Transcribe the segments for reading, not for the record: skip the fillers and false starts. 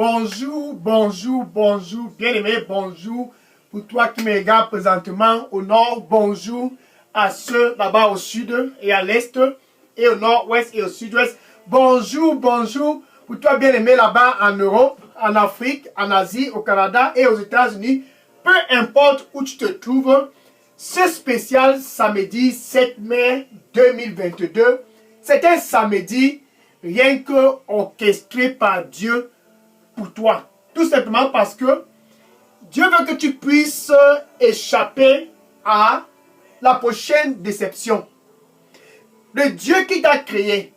Bonjour, bonjour, bonjour, bien-aimé, bonjour. Pour toi qui me regardes présentement au nord, bonjour à ceux là-bas au sud et à l'est et au nord-ouest et au sud-ouest. Bonjour, bonjour. Pour toi bien-aimé là-bas en Europe, en Afrique, en Asie, au Canada et aux États-Unis. Peu importe où tu te trouves, ce spécial samedi 7 mai 2022, c'est un samedi rien que orchestré par Dieu pour toi. Tout simplement parce que Dieu veut que tu puisses échapper à la prochaine déception. Le Dieu qui t'a créé,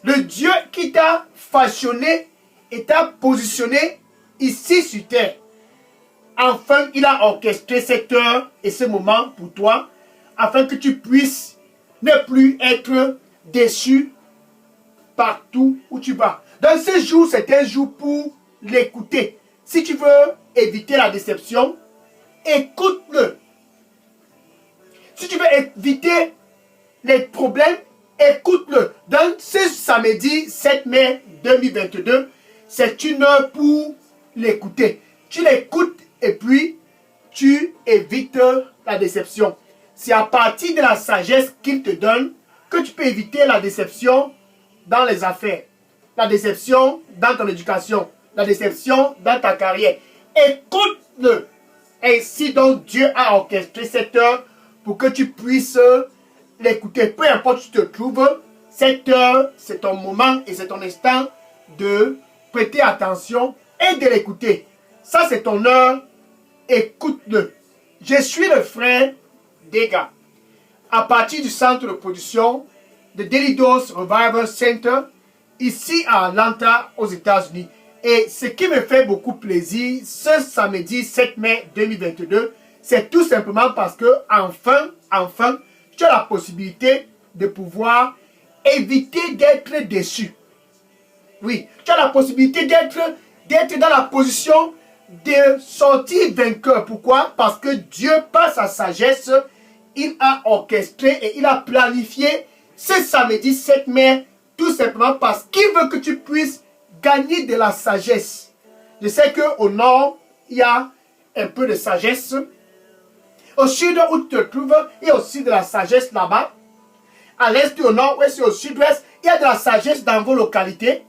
le Dieu qui t'a façonné et t'a positionné ici sur terre. Enfin, il a orchestré cette heure et ce moment pour toi, afin que tu puisses ne plus être déçu partout où tu vas. Dans ce jour, c'est un jour pour l'écouter. Si tu veux éviter la déception, écoute-le. Si tu veux éviter les problèmes, écoute-le. Dans ce samedi 7 mai 2022, c'est une heure pour l'écouter. Tu l'écoutes et puis tu évites la déception. C'est à partir de la sagesse qu'il te donne que tu peux éviter la déception dans les affaires, la déception dans ton éducation, la déception dans ta carrière. Écoute-le. Ainsi donc Dieu a orchestré cette heure pour que tu puisses l'écouter. Peu importe où tu te trouves, cette heure, c'est ton moment et c'est ton instant de prêter attention et de l'écouter. Ça, c'est ton heure. Écoute-le. Je suis le frère Dega. À partir du centre de production de Daily Dose Revival Center, ici à Atlanta, aux États-Unis. Et ce qui me fait beaucoup plaisir, ce samedi 7 mai 2022, c'est tout simplement parce que, enfin, tu as la possibilité de pouvoir éviter d'être déçu. Oui, tu as la possibilité d'être dans la position de sortir vainqueur. Pourquoi? Parce que Dieu, par sa sagesse, il a orchestré et il a planifié ce samedi 7 mai, tout simplement parce qu'il veut que tu puisses gagner de la sagesse. Je sais qu'au nord, il y a un peu de sagesse. Au sud où tu te trouves, il y a aussi de la sagesse là-bas. À l'est, au nord-ouest et au sud-ouest, il y a de la sagesse dans vos localités.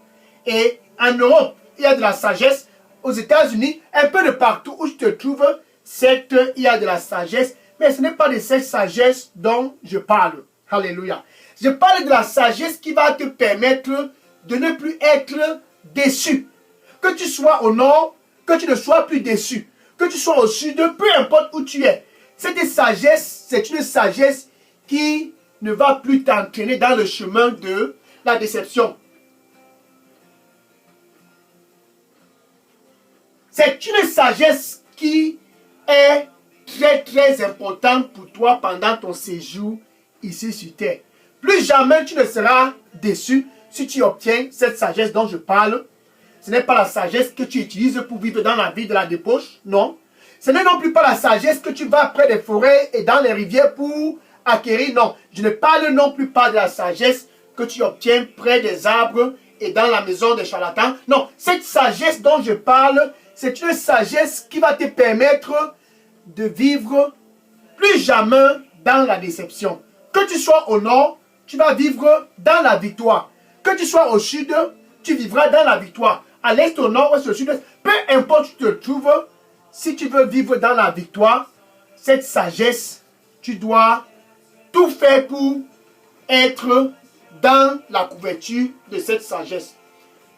Et en Europe, il y a de la sagesse. Aux États-Unis, un peu de partout où tu te trouves, il y a de la sagesse. Mais ce n'est pas de cette sagesse dont je parle. Alléluia. Je parle de la sagesse qui va te permettre de ne plus être déçu. Que tu sois au nord, que tu ne sois plus déçu. Que tu sois au sud, peu importe où tu es. Cette sagesse, c'est une sagesse qui ne va plus t'entraîner dans le chemin de la déception. C'est une sagesse qui est très importante pour toi pendant ton séjour ici sur terre. Plus jamais tu ne seras déçu si tu obtiens cette sagesse dont je parle. Ce n'est pas la sagesse que tu utilises pour vivre dans la vie de la débauche, non. Ce n'est non plus pas la sagesse que tu vas près des forêts et dans les rivières pour acquérir, non. Je ne parle non plus pas de la sagesse que tu obtiens près des arbres et dans la maison des charlatans. Non, cette sagesse dont je parle, c'est une sagesse qui va te permettre de vivre plus jamais dans la déception. Que tu sois au nord, tu vas vivre dans la victoire. Que tu sois au sud, tu vivras dans la victoire. À l'est, au nord, au sud, peu importe où tu te trouves, si tu veux vivre dans la victoire, cette sagesse, tu dois tout faire pour être dans la couverture de cette sagesse.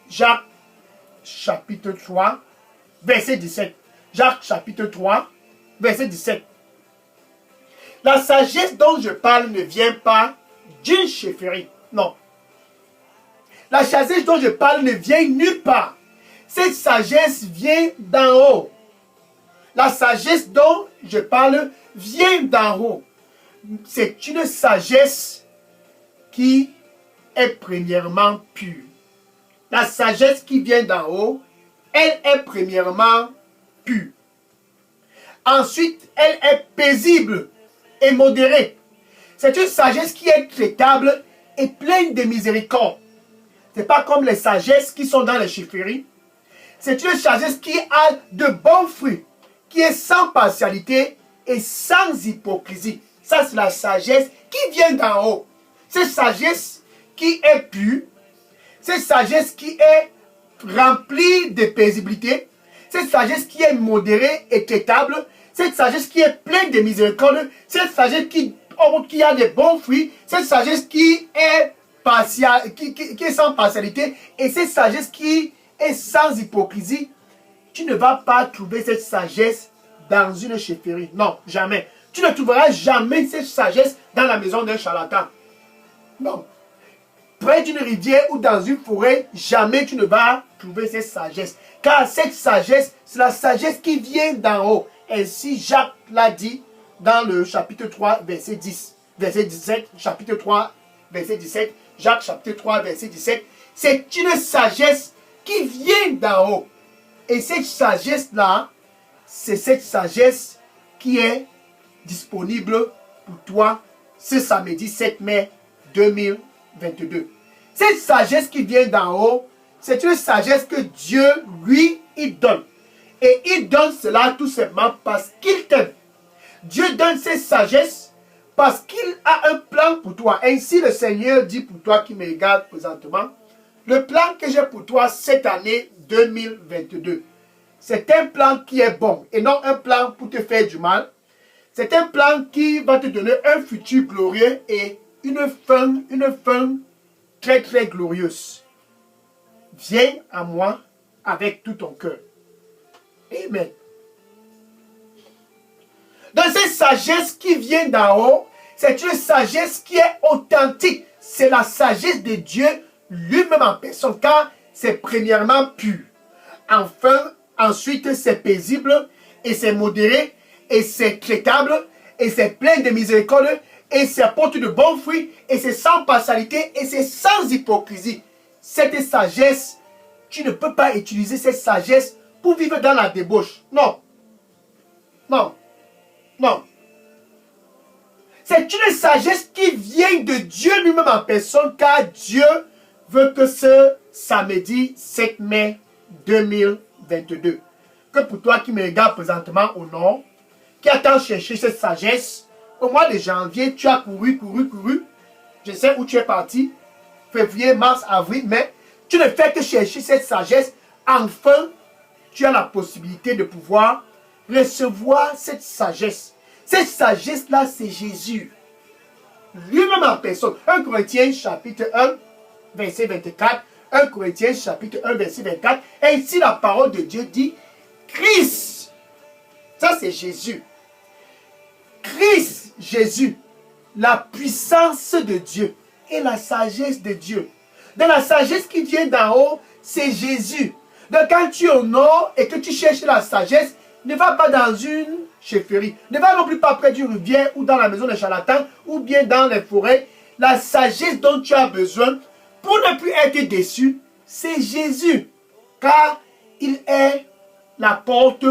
Jacques chapitre 3, verset 17. Jacques chapitre 3, verset 17. La sagesse dont je parle ne vient pas d'une chefferie. Non. La sagesse dont je parle ne vient nulle part. Cette sagesse vient d'en haut. La sagesse dont je parle vient d'en haut. C'est une sagesse qui est premièrement pure. La sagesse qui vient d'en haut, elle est premièrement pure. Ensuite, elle est paisible et modérée. C'est une sagesse qui est traitable et pleine de miséricorde. Ce n'est pas comme les sagesses qui sont dans les chefferies. C'est une sagesse qui a de bons fruits, qui est sans partialité et sans hypocrisie. Ça, c'est la sagesse qui vient d'en haut. Cette sagesse qui est pure, cette sagesse qui est remplie de paisibilité, cette sagesse qui est modérée et traitable, cette sagesse qui est pleine de miséricorde, cette sagesse qui a des bons fruits, cette sagesse qui est qui est sans partialité et cette sagesse qui est sans hypocrisie. Tu ne vas pas trouver cette sagesse dans une chefferie. Non, jamais. Tu ne trouveras jamais cette sagesse dans la maison d'un charlatan. Non. Près d'une rivière ou dans une forêt, jamais tu ne vas trouver cette sagesse. Car cette sagesse, c'est la sagesse qui vient d'en haut. Ainsi, Jacques l'a dit dans le chapitre 3, verset 10. Verset 17, chapitre 3, verset 17. Jacques, chapitre 3, verset 17. C'est une sagesse qui vient d'en haut. Et cette sagesse-là, c'est cette sagesse qui est disponible pour toi ce samedi 7 mai 2022. Cette sagesse qui vient d'en haut, c'est une sagesse que Dieu, lui, il donne. Et il donne cela tout simplement parce qu'il t'aime. Dieu donne cette sagesse parce qu'il a un plan pour toi. Ainsi, le Seigneur dit pour toi qui me regarde présentement, le plan que j'ai pour toi cette année 2022, c'est un plan qui est bon et non un plan pour te faire du mal. C'est un plan qui va te donner un futur glorieux et une fin très très glorieuse. Viens à moi avec tout ton cœur. Amen. Dans cette sagesse qui vient d'en haut, c'est une sagesse qui est authentique. C'est la sagesse de Dieu lui-même en personne, car c'est premièrement pur. Enfin, ensuite, c'est paisible, et c'est modéré, et c'est traitable, et c'est plein de miséricorde, et c'est porte de bons fruits, et c'est sans partialité, et c'est sans hypocrisie. Cette sagesse, tu ne peux pas utiliser cette sagesse pour vivre dans la débauche. Non. Non. Non. C'est une sagesse qui vient de Dieu lui-même en personne, car Dieu veut que ce samedi 7 mai 2022, que pour toi qui me regardes présentement au nord, qui attend chercher cette sagesse, au mois de janvier, tu as couru. Je sais où tu es parti. Février, mars, avril, mai. Tu ne fais que chercher cette sagesse. Enfin, tu as la possibilité de pouvoir recevoir cette sagesse. Cette sagesse-là, c'est Jésus. Lui-même en personne. 1 Corinthiens chapitre 1, verset 24. 1 Corinthiens chapitre 1, verset 24. Ainsi, la parole de Dieu dit, Christ. Ça, c'est Jésus. Christ, Jésus, la puissance de Dieu et la sagesse de Dieu. Dans la sagesse qui vient d'en haut, c'est Jésus. Donc quand tu es au nord et que tu cherches la sagesse, ne va pas dans une chefferie. Ne va non plus pas près d'une rivière ou dans la maison des charlatans ou bien dans les forêts. La sagesse dont tu as besoin pour ne plus être déçu, c'est Jésus. Car il est la porte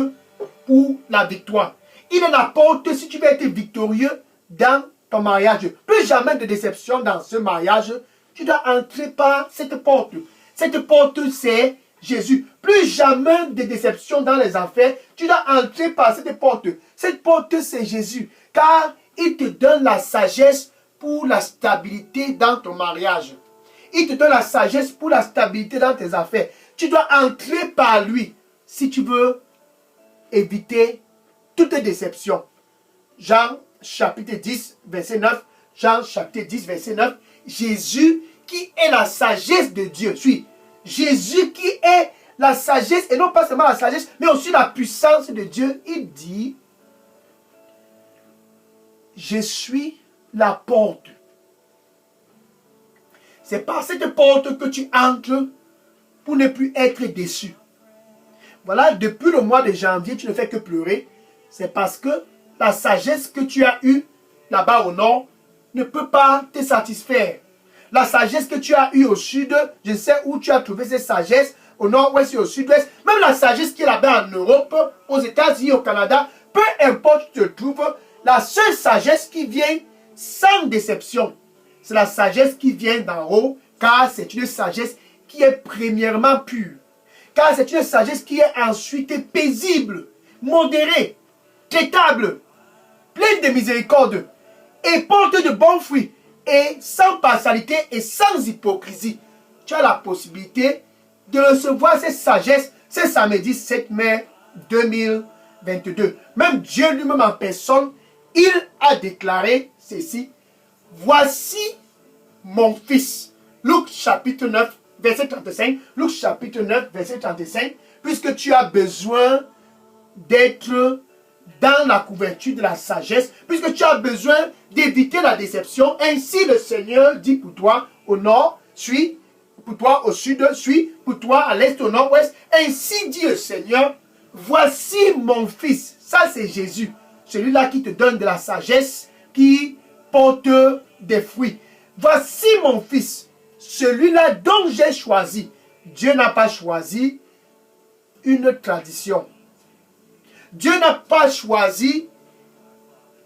pour la victoire. Il est la porte si tu veux être victorieux dans ton mariage. Plus jamais de déception dans ce mariage. Tu dois entrer par cette porte. Cette porte, c'est Jésus. Plus jamais de déception dans les affaires. Tu dois entrer par cette porte. Cette porte, c'est Jésus. Car il te donne la sagesse pour la stabilité dans ton mariage. Il te donne la sagesse pour la stabilité dans tes affaires. Tu dois entrer par lui si tu veux éviter toute déception. Jean chapitre 10, verset 9. Jean chapitre 10, verset 9. Jésus qui est la sagesse de Dieu. Suis. Jésus qui est la sagesse, et non pas seulement la sagesse, mais aussi la puissance de Dieu. Il dit, je suis la porte. C'est par cette porte que tu entres pour ne plus être déçu. Voilà, depuis le mois de janvier, tu ne fais que pleurer. C'est parce que la sagesse que tu as eue là-bas au nord ne peut pas te satisfaire. La sagesse que tu as eue au sud, je sais où tu as trouvé cette sagesse, au nord-ouest et au sud-ouest. Même la sagesse qui est là-bas en Europe, aux États-Unis, au Canada, peu importe où tu te trouves, la seule sagesse qui vient sans déception, c'est la sagesse qui vient d'en haut, car c'est une sagesse qui est premièrement pure, Car c'est une sagesse qui est ensuite paisible, modérée, traitable, pleine de miséricorde, et porte de bons fruits, et sans partialité et sans hypocrisie. Tu as la possibilité de recevoir cette sagesse ce samedi 7 mai 2022. Même Dieu lui-même en personne, il a déclaré ceci. Voici mon fils. Luc chapitre 9, verset 35. Luc chapitre 9, verset 35. Puisque tu as besoin d'être dans la couverture de la sagesse, puisque tu as besoin d'éviter la déception, ainsi le Seigneur dit pour toi au nord, suis, pour toi au sud, suis, pour toi à l'est, au nord-ouest. Ainsi dit le Seigneur, voici mon fils. Ça c'est Jésus, celui-là qui te donne de la sagesse, qui porte des fruits. Voici mon fils, celui-là dont j'ai choisi. Dieu n'a pas choisi une tradition. Dieu n'a pas choisi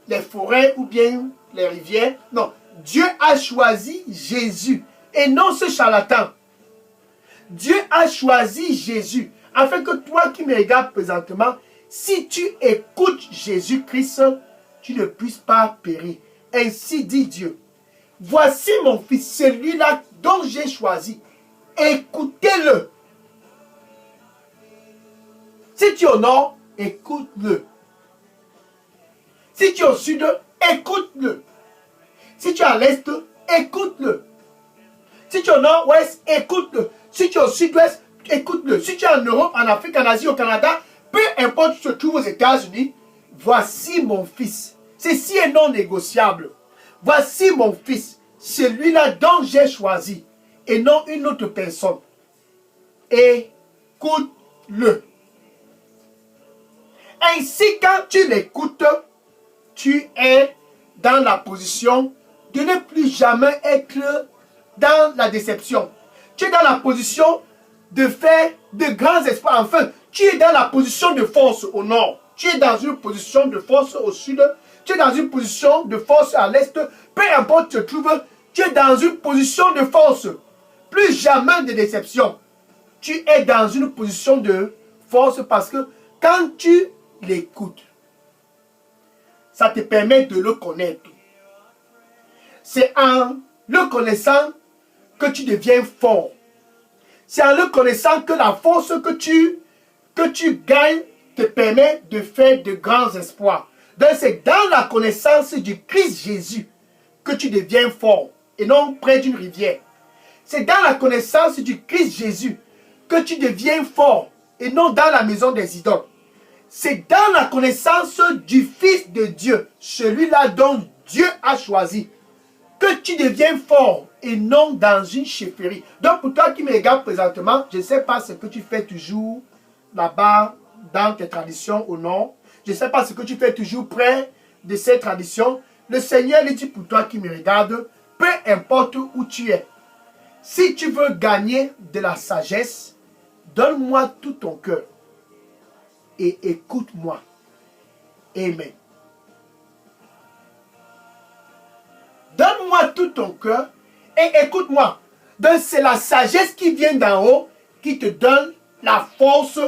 les forêts ou bien les rivières. Non, Dieu a choisi Jésus et non ce charlatan. Dieu a choisi Jésus afin que toi qui me regardes présentement, si tu écoutes Jésus-Christ, tu ne puisses pas périr. Ainsi dit Dieu. Voici mon fils, celui-là dont j'ai choisi. Écoutez-le. Si tu es au nord, écoute-le. Si tu es au sud, écoute-le. Si tu es à l'est, écoute-le. Si tu es au nord-ouest, écoute-le. Si tu es au sud-ouest, écoute-le. Si tu es en Europe, en Afrique, en Asie, au Canada, peu importe où tu te trouves aux États-Unis, voici mon fils. Ceci est non négociable. Voici mon fils, celui-là dont j'ai choisi, et non une autre personne. Écoute-le. Ainsi, quand tu l'écoutes, tu es dans la position de ne plus jamais être dans la déception. Tu es dans la position de faire de grands espoirs. Enfin, tu es dans la position de force au nord. Tu es dans une position de force au sud. Tu es dans une position de force à l'est. Peu importe où tu te trouves, tu es dans une position de force. Plus jamais de déception. Tu es dans une position de force parce que quand tu l'écoutes, ça te permet de le connaître. C'est en le connaissant que tu deviens fort. C'est en le connaissant que la force que tu gagnes te permet de faire de grands espoirs. Donc c'est dans la connaissance du Christ Jésus que tu deviens fort et non près d'une rivière. C'est dans la connaissance du Christ Jésus que tu deviens fort et non dans la maison des idoles. C'est dans la connaissance du Fils de Dieu, celui-là dont Dieu a choisi, que tu deviens fort et non dans une chefferie. Donc pour toi qui me regardes présentement, je ne sais pas ce que tu fais toujours là-bas dans tes traditions ou non. Je ne sais pas ce que tu fais toujours près de ces traditions. Le Seigneur lui dit pour toi qui me regarde, peu importe où tu es, si tu veux gagner de la sagesse, donne-moi tout ton cœur et écoute-moi. Amen. Donne-moi tout ton cœur et écoute-moi. Donc c'est la sagesse qui vient d'en haut qui te donne la force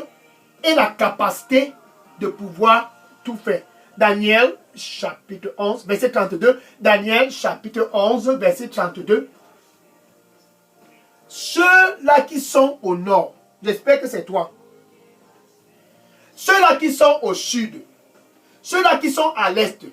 et la capacité de pouvoir tout faire. Daniel chapitre 11, verset 32. Daniel chapitre 11, verset 32. Ceux-là qui sont au nord, j'espère que c'est toi. Ceux-là qui sont au sud, ceux-là qui sont à l'est,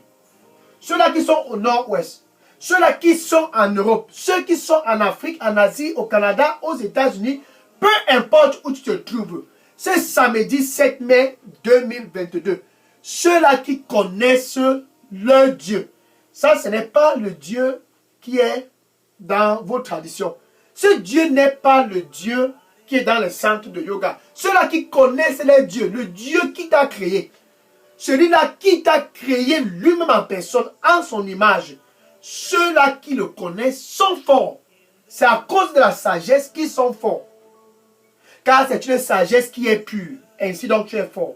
ceux-là qui sont au nord-ouest, ceux-là qui sont en Europe, ceux qui sont en Afrique, en Asie, au Canada, aux États-Unis, peu importe où tu te trouves, c'est samedi 7 mai 2022. Ceux-là qui connaissent leur Dieu. Ça, ce n'est pas le Dieu qui est dans vos traditions. Ce Dieu n'est pas le Dieu qui est dans les centres de yoga. Ceux-là qui connaissent leur Dieu, le Dieu qui t'a créé. Celui-là qui t'a créé lui-même en personne, en son image. Ceux-là qui le connaissent sont forts. C'est à cause de la sagesse qu'ils sont forts. Car c'est une sagesse qui est pure. Ainsi donc tu es fort.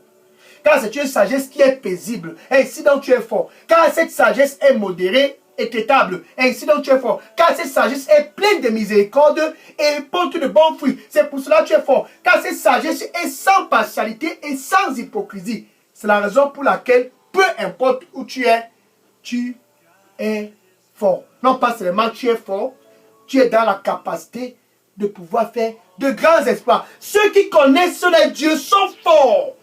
Car c'est une sagesse qui est paisible. Ainsi donc tu es fort. Car cette sagesse est modérée est traitable. Ainsi donc tu es fort. Car cette sagesse est pleine de miséricorde et porte de bons fruits. C'est pour cela que tu es fort. Car cette sagesse est sans partialité et sans hypocrisie. C'est la raison pour laquelle, peu importe où tu es fort. Non pas seulement tu es fort, tu es dans la capacité de pouvoir faire de grands exploits. Ceux qui connaissent les dieux sont forts.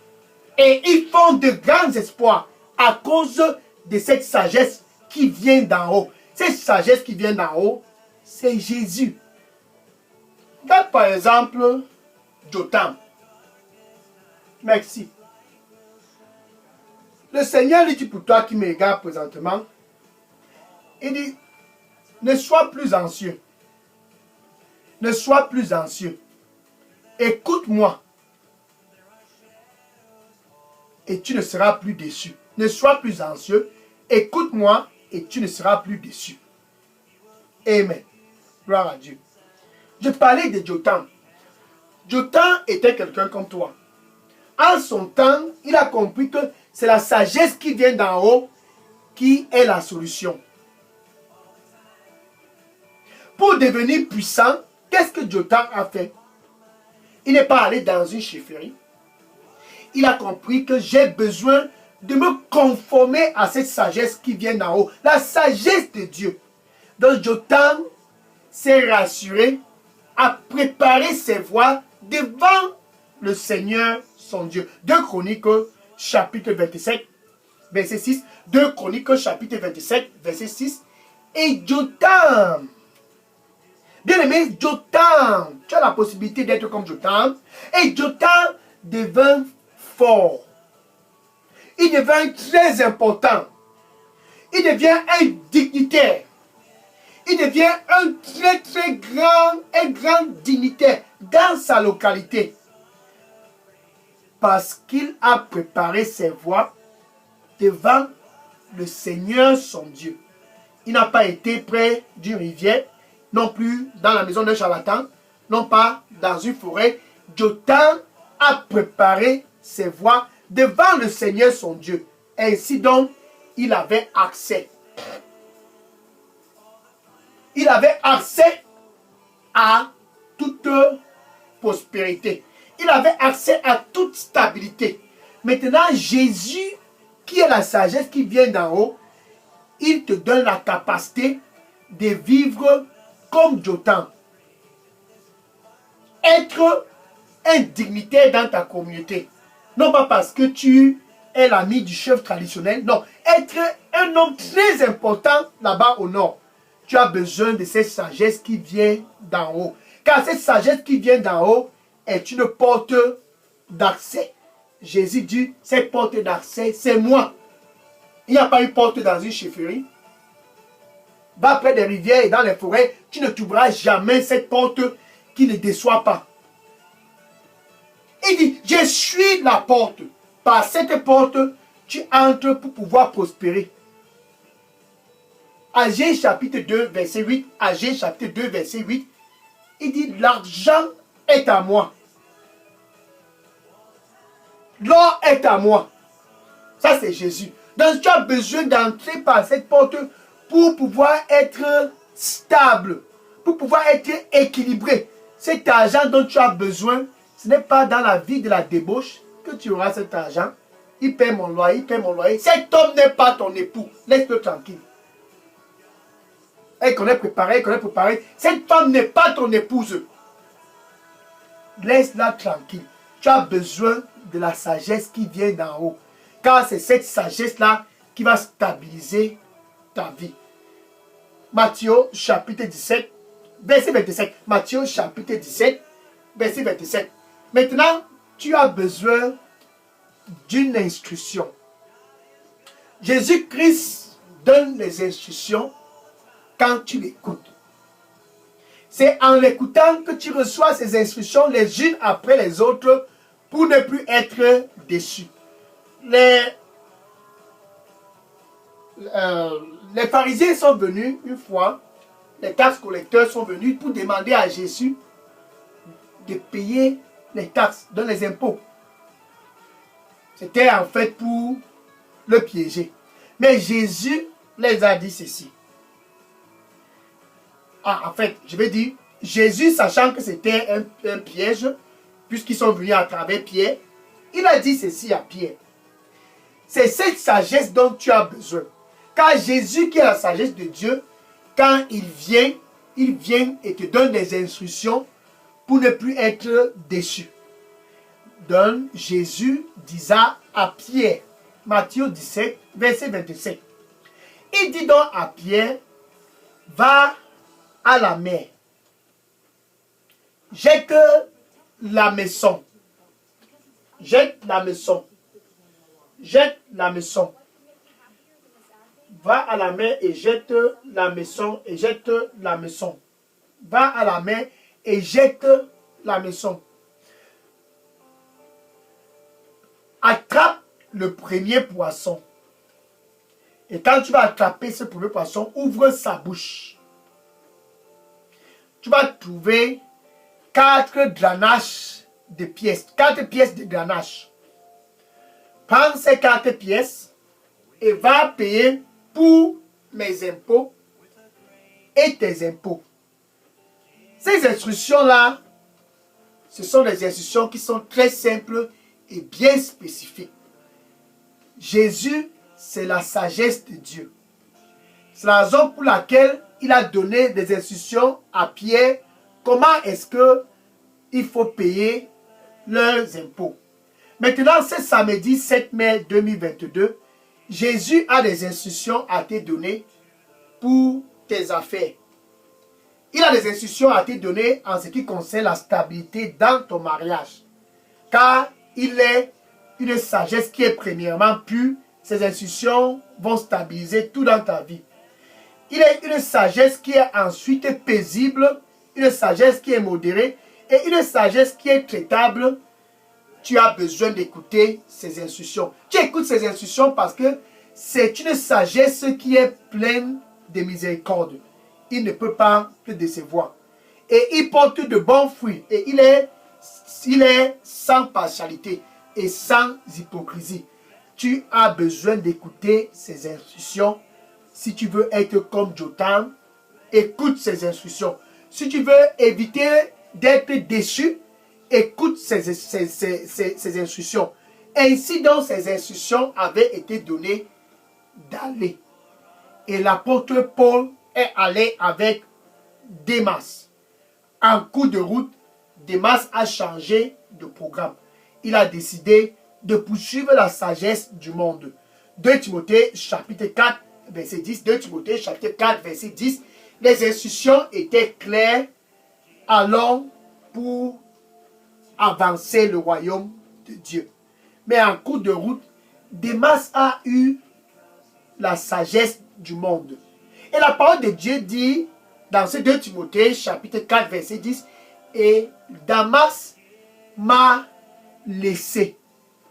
Et ils font de grands exploits à cause de cette sagesse qui vient d'en haut. Cette sagesse qui vient d'en haut, c'est Jésus. Regarde par exemple Jotham. Merci. Le Seigneur lui dit pour toi qui me regarde présentement, il dit, ne sois plus anxieux. Ne sois plus anxieux. Écoute-moi. Et tu ne seras plus déçu. Ne sois plus anxieux. Écoute-moi et tu ne seras plus déçu. Amen. Gloire à Dieu. Je parlais de Jotham. Jotham était quelqu'un comme toi. En son temps, il a compris que c'est la sagesse qui vient d'en haut qui est la solution. Pour devenir puissant, qu'est-ce que Jotham a fait? Il n'est pas allé dans une chefferie. Il a compris que j'ai besoin de me conformer à cette sagesse qui vient d'en haut. La sagesse de Dieu. Donc Jotham s'est rassuré, a préparé ses voies devant le Seigneur son Dieu. 2 Chroniques chapitre 27 verset 6. 2 Chroniques chapitre 27 verset 6. Et Jotham, bien aimé, Jotham, tu as la possibilité d'être comme Jotham. Et Jotham devint fort. Il devient très important. Il devient un dignitaire. Il devient un très grand dignitaire dans sa localité. Parce qu'il a préparé ses voies devant le Seigneur son Dieu. Il n'a pas été près d'une rivière, non plus dans la maison d'un charlatan, non pas dans une forêt. Jotham a préparé ses voies devant le Seigneur son Dieu. Ainsi donc, il avait accès. Il avait accès à toute prospérité. Il avait accès à toute stabilité. Maintenant, Jésus, qui est la sagesse qui vient d'en haut, il te donne la capacité de vivre comme Jotham. Être un dignitaire dans ta communauté. Non pas parce que tu es l'ami du chef traditionnel. Non, être un homme très important là-bas au nord. Tu as besoin de cette sagesse qui vient d'en haut. Car cette sagesse qui vient d'en haut est une porte d'accès. Jésus dit, cette porte d'accès, c'est moi. Il n'y a pas une porte dans une chefferie. Va près des rivières et dans les forêts, tu ne trouveras jamais cette porte qui ne déçoit pas. Il dit, je suis la porte. Par cette porte, tu entres pour pouvoir prospérer. Agé chapitre 2, verset 8. Agé chapitre 2, verset 8. Il dit, l'argent est à moi. L'or est à moi. Ça, c'est Jésus. Donc, tu as besoin d'entrer par cette porte pour pouvoir être stable, pour pouvoir être équilibré. Cet argent dont tu as besoin, ce n'est pas dans la vie de la débauche que tu auras cet argent. Il paie mon loyer, il paie mon loyer. Cet homme n'est pas ton époux. Laisse-le tranquille. Elle connaît préparé, elle connaît préparé. Cette femme n'est pas ton épouse. Laisse-la tranquille. Tu as besoin de la sagesse qui vient d'en haut. Car c'est cette sagesse-là qui va stabiliser ta vie. Matthieu chapitre 17, verset 27. Matthieu chapitre 17, verset 27. Maintenant, tu as besoin d'une instruction. Jésus-Christ donne les instructions quand tu l'écoutes. C'est en l'écoutant que tu reçois ces instructions les unes après les autres pour ne plus être déçu. Les pharisiens sont venus une fois, les taxes collecteurs sont venus pour demander à Jésus de payer les taxes, donc les impôts. C'était en fait pour le piéger. Mais Jésus les a dit ceci. en fait, je vais dire, Jésus, sachant que c'était un piège, puisqu'ils sont venus à travers Pierre, il a dit ceci à Pierre. C'est cette sagesse dont tu as besoin. Car Jésus, qui est la sagesse de Dieu, quand il vient et te donne des instructions pour ne plus être déçu. Donc, Jésus disa à Pierre, Matthieu 17, verset 27. Il dit donc à Pierre, va à la mer, jette la maison, jette la maison, jette la maison. Va à la mer et jette la maison, et jette la maison. Va à la mer et jette la maison. Attrape le premier poisson. Et quand tu vas attraper ce premier poisson, ouvre sa bouche. Tu vas trouver 4 granaches de pièces. 4 pièces de ganache. Prends ces 4 pièces et va payer pour mes impôts et tes impôts. Ces instructions-là, ce sont des instructions qui sont très simples et bien spécifiques. Jésus, c'est la sagesse de Dieu. C'est la raison pour laquelle il a donné des instructions à Pierre. Comment est-ce qu'il faut payer leurs impôts? Maintenant, ce samedi 7 mai 2022, Jésus a des instructions à te donner pour tes affaires. Il a des instructions à te donner en ce qui concerne la stabilité dans ton mariage. Car il est une sagesse qui est premièrement pure. Ces instructions vont stabiliser tout dans ta vie. Il est une sagesse qui est ensuite paisible, une sagesse qui est modérée et une sagesse qui est traitable. Tu as besoin d'écouter ces instructions. Tu écoutes ces instructions parce que c'est une sagesse qui est pleine de miséricorde. Il ne peut pas te décevoir. Et il porte de bons fruits. Et il est sans partialité et sans hypocrisie. Tu as besoin d'écouter ces instructions. Si tu veux être comme Jotam, écoute ces instructions. Si tu veux éviter d'être déçu, écoute ces instructions. Ainsi donc, ces instructions avaient été données d'aller. Et l'apôtre Paul est allé avec Démas. En cours de route, Démas a changé de programme. Il a décidé de poursuivre la sagesse du monde. 2 Timothée chapitre 4, verset 10. 2 Timothée chapitre 4, verset 10. Les instructions étaient claires. Allons pour avancer le royaume de Dieu. Mais en cours de route, Démas a eu la sagesse du monde. Et la parole de Dieu dit dans ce 2 Timothée chapitre 4 verset 10, et Damas m'a laissé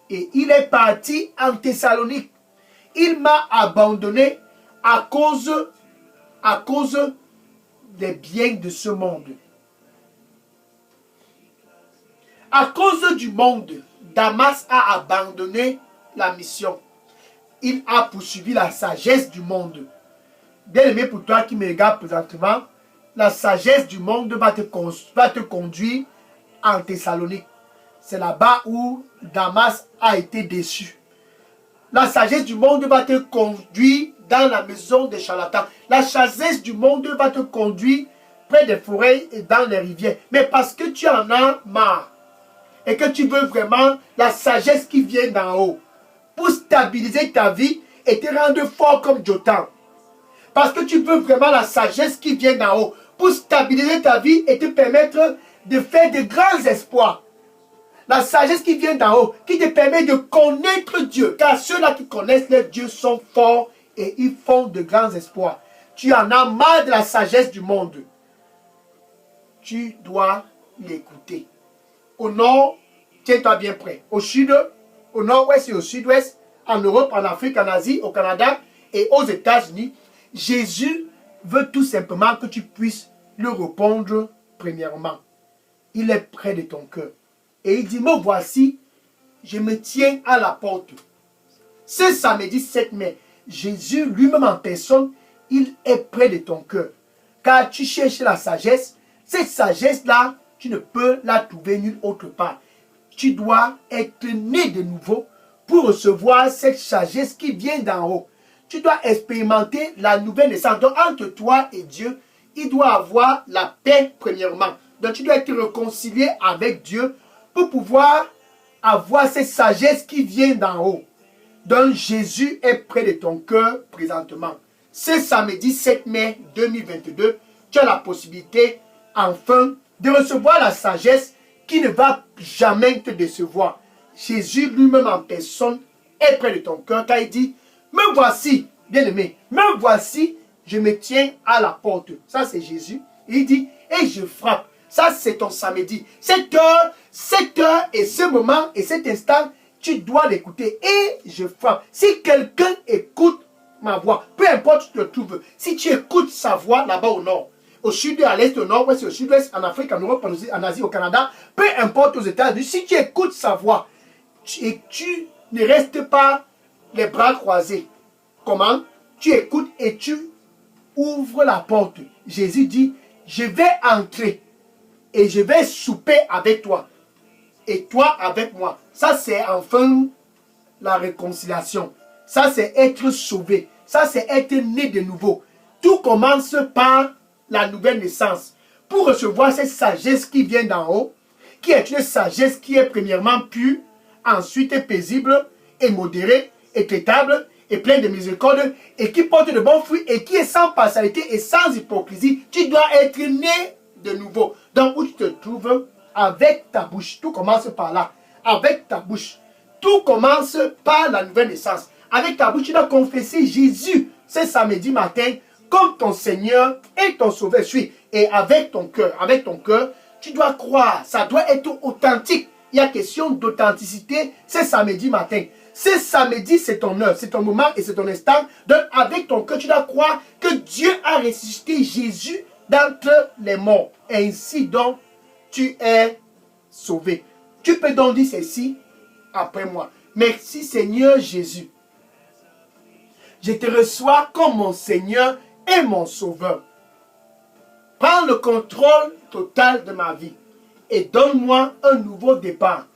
et il est parti en Thessalonique. Il m'a abandonné à cause des biens de ce monde. À cause du monde, Damas a abandonné la mission. Il a poursuivi la sagesse du monde. Bien-aimé, pour toi qui me regarde présentement, la sagesse du monde va te conduire en Thessalonique. C'est là-bas où Damas a été déçu. La sagesse du monde va te conduire dans la maison des charlatans. La sagesse du monde va te conduire près des forêts et dans les rivières. Mais parce que tu en as marre et que tu veux vraiment la sagesse qui vient d'en haut pour stabiliser ta vie et te rendre fort comme Jotam. Parce que tu veux vraiment la sagesse qui vient d'en haut pour stabiliser ta vie et te permettre de faire de grands espoirs. La sagesse qui vient d'en haut, qui te permet de connaître Dieu. Car ceux-là qui connaissent leur Dieu sont forts et ils font de grands espoirs. Tu en as marre de la sagesse du monde. Tu dois l'écouter. Au nord, tiens-toi bien prêt. Au sud, au nord-ouest et au sud-ouest, en Europe, en Afrique, en Asie, au Canada et aux États-Unis, Jésus veut tout simplement que tu puisses lui répondre premièrement. Il est près de ton cœur. Et il dit, me voici, je me tiens à la porte. Ce samedi 7 mai, Jésus lui-même en personne, il est près de ton cœur. car tu cherches la sagesse. Cette sagesse-là, tu ne peux la trouver nulle autre part. Tu dois être né de nouveau pour recevoir cette sagesse qui vient d'en haut. Tu dois expérimenter la nouvelle naissance. Donc, entre toi et Dieu, il doit avoir la paix premièrement. Donc, tu dois être réconcilié avec Dieu pour pouvoir avoir cette sagesse qui vient d'en haut. Donc, Jésus est près de ton cœur présentement. Ce samedi 7 mai 2022, tu as la possibilité, enfin, de recevoir la sagesse qui ne va jamais te décevoir. Jésus lui-même en personne est près de ton cœur car il dit, me voici, bien-aimé, me voici, je me tiens à la porte. Ça c'est Jésus. Il dit, et je frappe. Ça c'est ton samedi. Cette heure et ce moment et cet instant, tu dois l'écouter. Et je frappe. Si quelqu'un écoute ma voix, peu importe où tu te trouves, si tu écoutes sa voix là-bas au nord, au sud, à l'est, au nord, ouest, au sud-ouest, en Afrique, en Europe, en Asie, au Canada, peu importe aux États-Unis, si tu écoutes sa voix et tu ne restes pas les bras croisés, comment? Tu écoutes et tu ouvres la porte. Jésus dit, je vais entrer et je vais souper avec toi et toi avec moi. Ça, c'est enfin la réconciliation. Ça, c'est être sauvé. Ça, c'est être né de nouveau. Tout commence par la nouvelle naissance. Pour recevoir cette sagesse qui vient d'en haut, qui est une sagesse qui est premièrement pure, ensuite paisible et modérée et traitable et pleine de miséricorde et qui porte de bons fruits et qui est sans partialité et sans hypocrisie, tu dois être né de nouveau. Donc où tu te trouves, avec ta bouche, tout commence par là, avec ta bouche. Tout commence par la nouvelle naissance. Avec ta bouche, tu dois confesser Jésus ce samedi matin comme ton Seigneur et ton Sauveur suis. Et avec ton cœur, tu dois croire. Ça doit être authentique. Il y a question d'authenticité ce samedi matin. Ce samedi, c'est ton heure, c'est ton moment et c'est ton instant. Donc, avec ton cœur, tu dois croire que Dieu a ressuscité Jésus d'entre les morts. Et ainsi, donc, tu es sauvé. Tu peux donc dire ceci après moi. Merci Seigneur Jésus. Je te reçois comme mon Seigneur et mon Sauveur. Prends le contrôle total de ma vie et donne-moi un nouveau départ.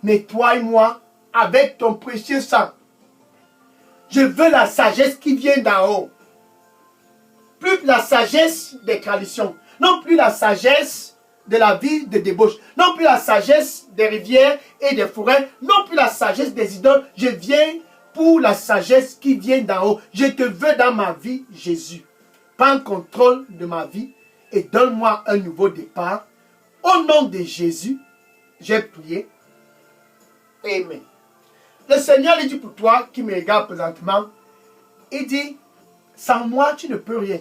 Nettoie-moi avec ton précieux sang. Je veux la sagesse qui vient d'en haut. Plus la sagesse des traditions. Non plus la sagesse de la vie de débauche. Non plus la sagesse des rivières et des forêts. Non plus la sagesse des idoles. Je viens pour la sagesse qui vient d'en haut. Je te veux dans ma vie, Jésus. Prends contrôle de ma vie et donne-moi un nouveau départ. Au nom de Jésus, j'ai prié. Amen. Le Seigneur il dit pour toi qui me regarde présentement, il dit, sans moi tu ne peux rien.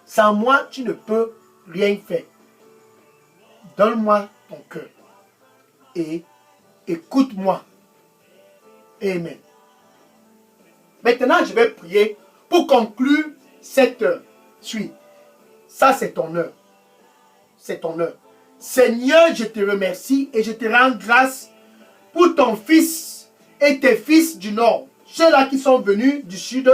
Sans moi tu ne peux rien faire. Donne-moi ton cœur et écoute-moi. Amen. Maintenant je vais prier pour conclure cette suite. Ça c'est ton heure. C'est ton heure. Seigneur, je te remercie et je te rends grâce pour ton fils et tes fils du nord. Ceux-là qui sont venus du sud,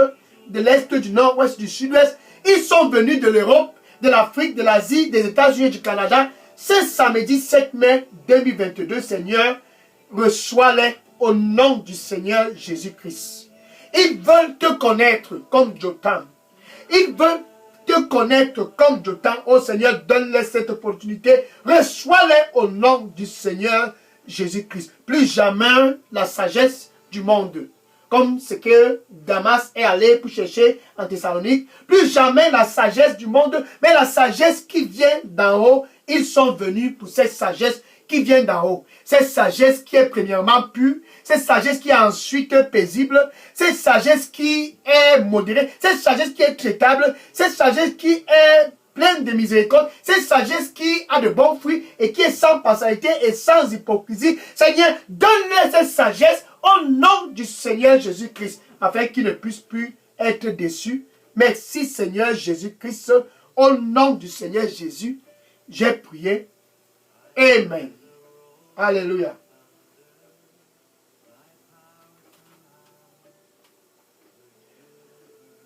de l'est, du nord-ouest, du sud-ouest. Ils sont venus de l'Europe, de l'Afrique, de l'Asie, des États-Unis et du Canada. Ce samedi 7 mai 2022, Seigneur, reçois-les au nom du Seigneur Jésus-Christ. Ils veulent te connaître comme Jotam. Ils veulent te connaître comme Jotam. Oh Seigneur, donne-les cette opportunité. Reçois-les au nom du Seigneur Jésus-Christ. Plus jamais la sagesse du monde. Comme ce que Damas est allé pour chercher en Thessalonique. Plus jamais la sagesse du monde, mais la sagesse qui vient d'en haut. Ils sont venus pour cette sagesse qui vient d'en haut. Cette sagesse qui est premièrement pure. Cette sagesse qui est ensuite paisible. Cette sagesse qui est modérée. Cette sagesse qui est traitable. Cette sagesse qui est pleine de miséricorde. Cette sagesse qui a de bons fruits et qui est sans partialité et sans hypocrisie. Seigneur, donne-leur cette sagesse au nom du Seigneur Jésus-Christ, afin qu'ils ne puissent plus être déçus. Merci Seigneur Jésus-Christ. Au nom du Seigneur Jésus, j'ai prié. Amen. Alléluia.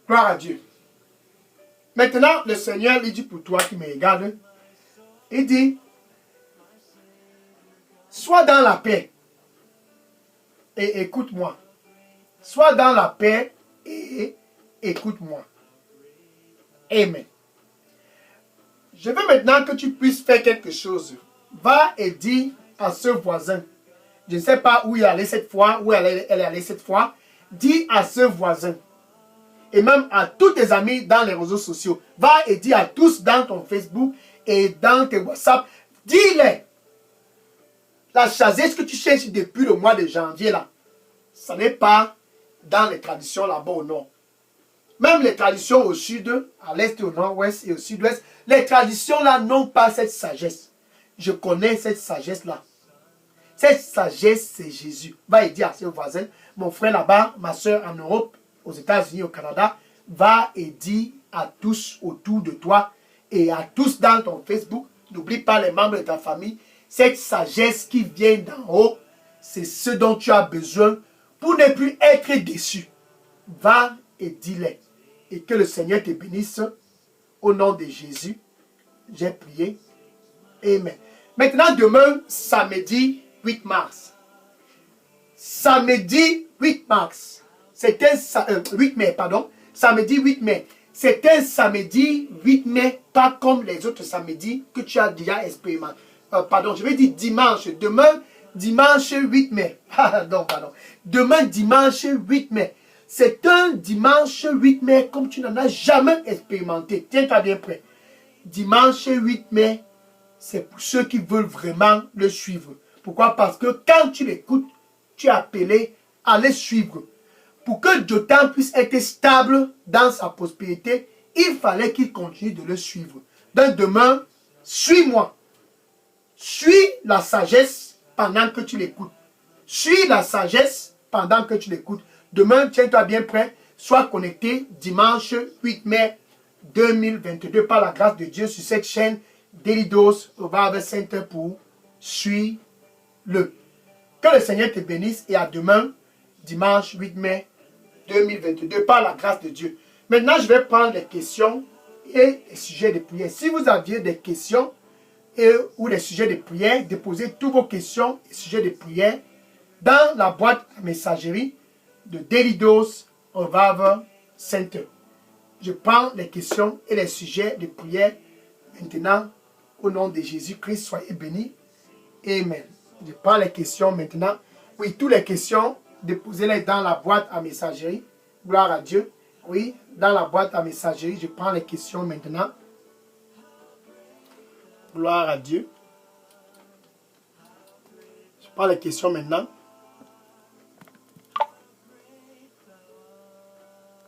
Gloire à Dieu. Maintenant, le Seigneur lui dit pour toi qui me regarde, il dit, sois dans la paix et écoute-moi. Sois dans la paix et écoute-moi. Amen. Je veux maintenant que tu puisses faire quelque chose. Va et dis à ce voisin, je ne sais pas où il est allé cette fois, où elle est allée cette fois, dis à ce voisin, et même à tous tes amis dans les réseaux sociaux, va et dis à tous dans ton Facebook et dans tes WhatsApp, dis-les, la sagesse que tu cherches depuis le mois de janvier là, ça n'est pas dans les traditions là-bas au nord. Même les traditions au sud, à l'est, au nord-ouest et au sud-ouest, les traditions là n'ont pas cette sagesse. Je connais cette sagesse-là. Cette sagesse, c'est Jésus. Va et dire à ses voisins, mon frère là-bas, ma soeur en Europe, aux États-Unis, au Canada, va et dis à tous autour de toi et à tous dans ton Facebook, n'oublie pas les membres de ta famille, cette sagesse qui vient d'en haut, c'est ce dont tu as besoin pour ne plus être déçu. Va et dis-les. Et que le Seigneur te bénisse au nom de Jésus. J'ai prié. Amen. Maintenant, demain, samedi 8 mars. Samedi 8 mars. C'est un 8 mai, pardon. Samedi 8 mai. C'est un samedi 8 mai, pas comme les autres samedis que tu as déjà expérimenté. Pardon, je vais dire dimanche. Demain, dimanche 8 mai. Pardon. Demain, dimanche 8 mai. C'est un dimanche 8 mai comme tu n'en as jamais expérimenté. Tiens-toi bien prêt. Dimanche 8 mai, c'est pour ceux qui veulent vraiment le suivre. Pourquoi? Parce que quand tu l'écoutes, tu es appelé à le suivre. Pour que Jotam puisse être stable dans sa prospérité, il fallait qu'il continue de le suivre. Donc demain, suis-moi. Suis la sagesse pendant que tu l'écoutes. Suis la sagesse pendant que tu l'écoutes. Demain, tiens-toi bien prêt. Sois connecté dimanche 8 mai 2022 par la grâce de Dieu sur cette chaîne Daily Dose Revival Center pour suis-le. Que le Seigneur te bénisse et à demain, dimanche 8 mai 2022 par la grâce de Dieu. Maintenant, je vais prendre les questions et les sujets de prière. Si vous aviez des questions ou des sujets de prière, déposez tous vos questions et sujets de prière dans la boîte à messagerie de Daily Dose Revival Center. Je prends les questions et les sujets de prière maintenant au nom de Jésus-Christ. Soyez bénis. Amen. Je prends les questions maintenant. Oui, toutes les questions, déposez-les dans la boîte à messagerie. Gloire à Dieu. Oui, dans la boîte à messagerie, je prends les questions maintenant. Gloire à Dieu. Je prends les questions maintenant.